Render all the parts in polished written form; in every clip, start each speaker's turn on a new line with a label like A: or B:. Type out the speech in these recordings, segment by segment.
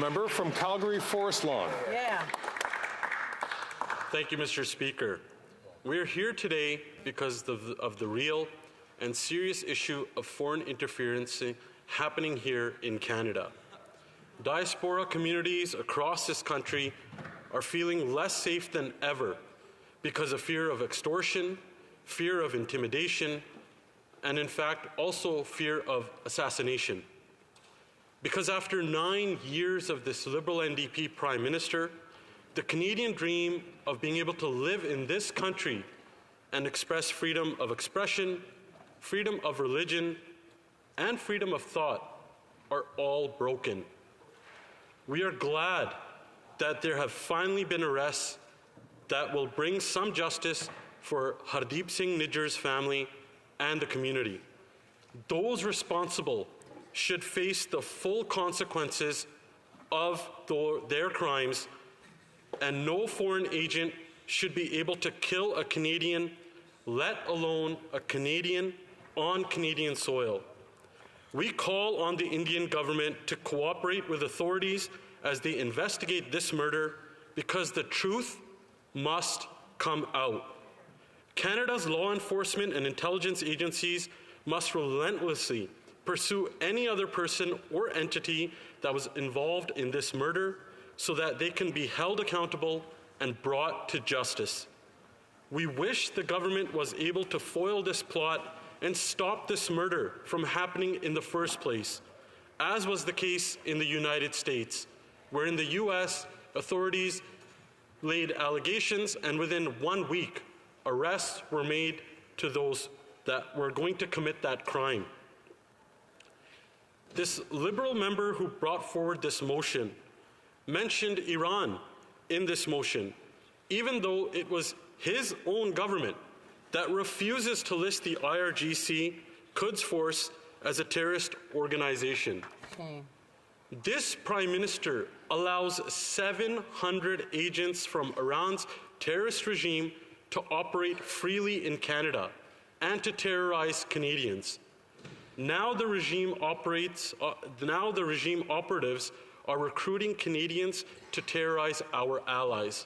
A: Member from Calgary Forest Lawn.
B: Yeah.
C: Thank you, Mr. Speaker. We're here today because of the real and serious issue of foreign interference happening here in Canada. Diaspora communities across this country are feeling less safe than ever because of fear of extortion, fear of intimidation, and in fact also fear of assassination. Because after 9 years of this Liberal NDP Prime Minister, the Canadian dream of being able to live in this country and express freedom of expression, freedom of religion, and freedom of thought are all broken. We are glad that there have finally been arrests that will bring some justice for Hardeep Singh Nijjar's family and the community. Those responsible should face the full consequences of their crimes, and no foreign agent should be able to kill a Canadian, let alone a Canadian on Canadian soil. We call on the Indian government to cooperate with authorities as they investigate this murder, because the truth must come out. Canada's law enforcement and intelligence agencies must relentlessly pursue any other person or entity that was involved in this murder so that they can be held accountable and brought to justice. We wish the government was able to foil this plot and stop this murder from happening in the first place, as was the case in the United States, where in the US, authorities laid allegations and within 1 week, arrests were made to those that were going to commit that crime. This Liberal member who brought forward this motion mentioned Iran in this motion, even though it was his own government that refuses to list the IRGC Quds Force as a terrorist organization.
B: Shame.
C: This Prime Minister allows 700 agents from Iran's terrorist regime to operate freely in Canada and to terrorize Canadians. Now the regime operatives are recruiting Canadians to terrorize our allies.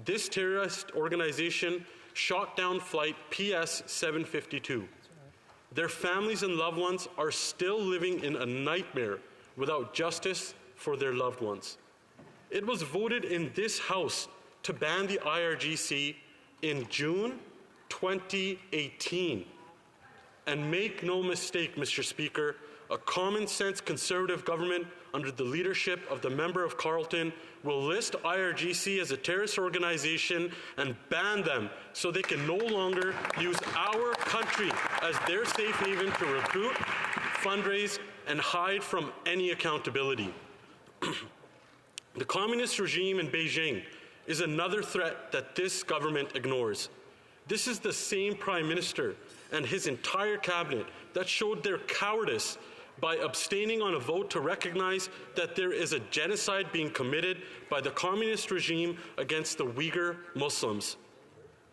C: This terrorist organization shot down flight PS 752. Their families and loved ones are still living in a nightmare without justice for their loved ones. It was voted in this House to ban the IRGC in June 2018. And make no mistake, Mr. Speaker, a common-sense Conservative government under the leadership of the member of Carleton will list IRGC as a terrorist organization and ban them so they can no longer use our country as their safe haven to recruit, fundraise, and hide from any accountability. The communist regime in Beijing is another threat that this government ignores. This is the same Prime Minister and his entire cabinet that showed their cowardice by abstaining on a vote to recognize that there is a genocide being committed by the communist regime against the Uyghur Muslims.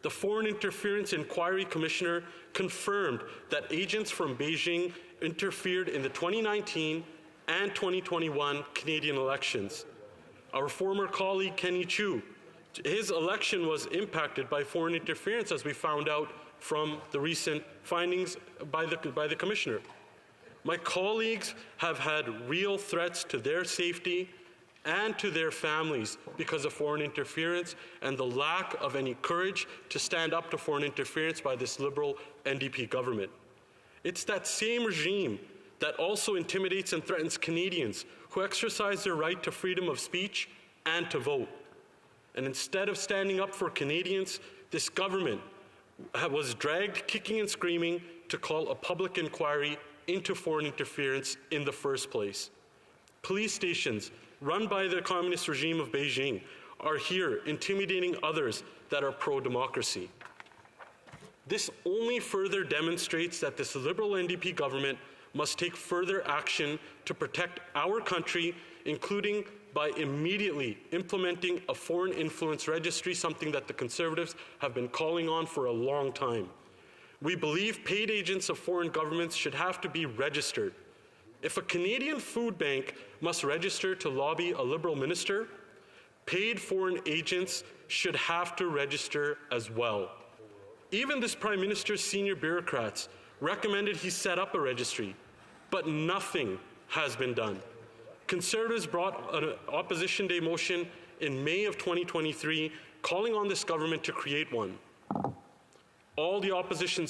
C: The Foreign Interference Inquiry Commissioner confirmed that agents from Beijing interfered in the 2019 and 2021 Canadian elections. Our former colleague Kenny Chu, his election was impacted by foreign interference, as we found out from the recent findings by the Commissioner. My colleagues have had real threats to their safety and to their families because of foreign interference and the lack of any courage to stand up to foreign interference by this Liberal NDP government. It's that same regime that also intimidates and threatens Canadians who exercise their right to freedom of speech and to vote. And instead of standing up for Canadians, this government was dragged kicking and screaming to call a public inquiry into foreign interference in the first place. Police stations run by the communist regime of Beijing are here intimidating others that are pro-democracy. This only further demonstrates that this Liberal NDP government must take further action to protect our country, including by immediately implementing a foreign influence registry, something that the Conservatives have been calling on for a long time. We believe paid agents of foreign governments should have to be registered. If a Canadian food bank must register to lobby a Liberal minister, paid foreign agents should have to register as well. Even this Prime Minister's senior bureaucrats recommended he set up a registry, but nothing has been done. Conservatives brought an Opposition Day motion in May of 2023 calling on this government to create one. All the opposition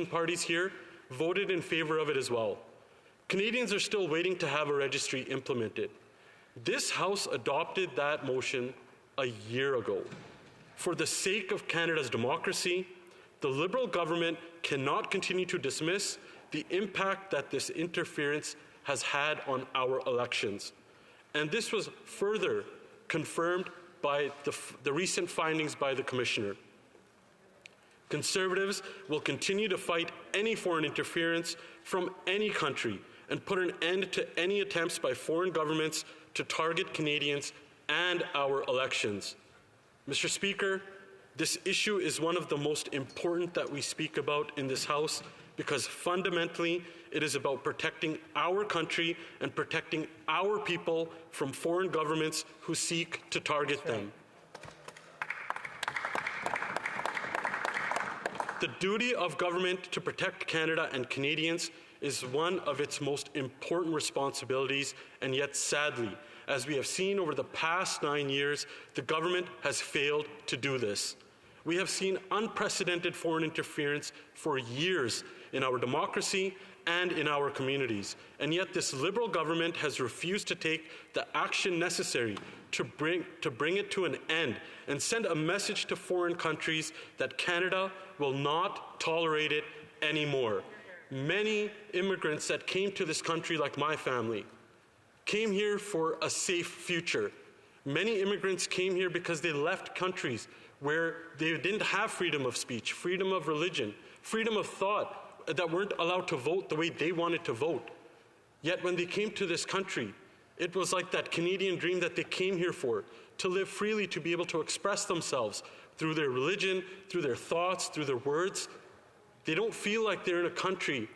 C: parties here voted in favor of it as well. Canadians are still waiting to have a registry implemented. This House adopted that motion a year ago. For the sake of Canada's democracy, the Liberal government cannot continue to dismiss the impact that this interference has had on our elections. And this was further confirmed by the recent findings by the Commissioner. Conservatives will continue to fight any foreign interference from any country and put an end to any attempts by foreign governments to target Canadians and our elections. Mr. Speaker, this issue is one of the most important that we speak about in this House because fundamentally it is about protecting our country and protecting our people from foreign governments who seek to target them. The duty of government to protect Canada and Canadians is one of its most important responsibilities, and yet sadly, as we have seen over the past 9 years, the government has failed to do this. We have seen unprecedented foreign interference for years in our democracy and in our communities, and yet this Liberal government has refused to take the action necessary to bring it to an end and send a message to foreign countries that Canada will not tolerate it anymore. Many immigrants that came to this country, like my family, came here for a safe future. Many immigrants came here because they left countries where they didn't have freedom of speech, freedom of religion, freedom of thought, that weren't allowed to vote the way they wanted to vote. Yet when they came to this country, it was like that Canadian dream that they came here for, to live freely, to be able to express themselves through their religion, through their thoughts, through their words. They don't feel like they're in a country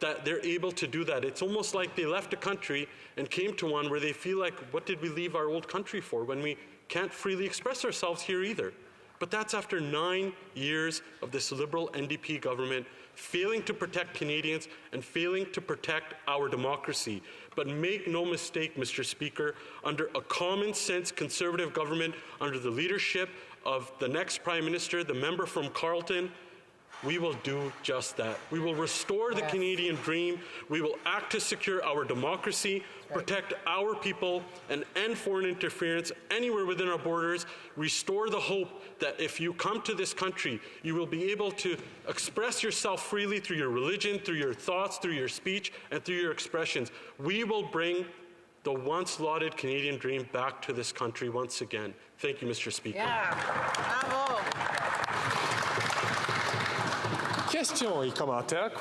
C: that they're able to do that. It's almost like they left a country and came to one where they feel like, what did we leave our old country for when we can't freely express ourselves here either? But that's after 9 years of this Liberal NDP government failing to protect Canadians and failing to protect our democracy. But make no mistake, Mr. Speaker, under a common sense Conservative government, under the leadership of the next Prime Minister, the member from Carleton, we will do just that. We will restore the Canadian dream. We will act to secure our democracy, protect our people, and end foreign interference anywhere within our borders. Restore the hope that if you come to this country, you will be able to express yourself freely through your religion, through your thoughts, through your speech, and through your expressions. We will bring the once lauded Canadian dream back to this country once again. Thank you, Mr. Speaker.
B: Bravo.
A: Question y commentaires.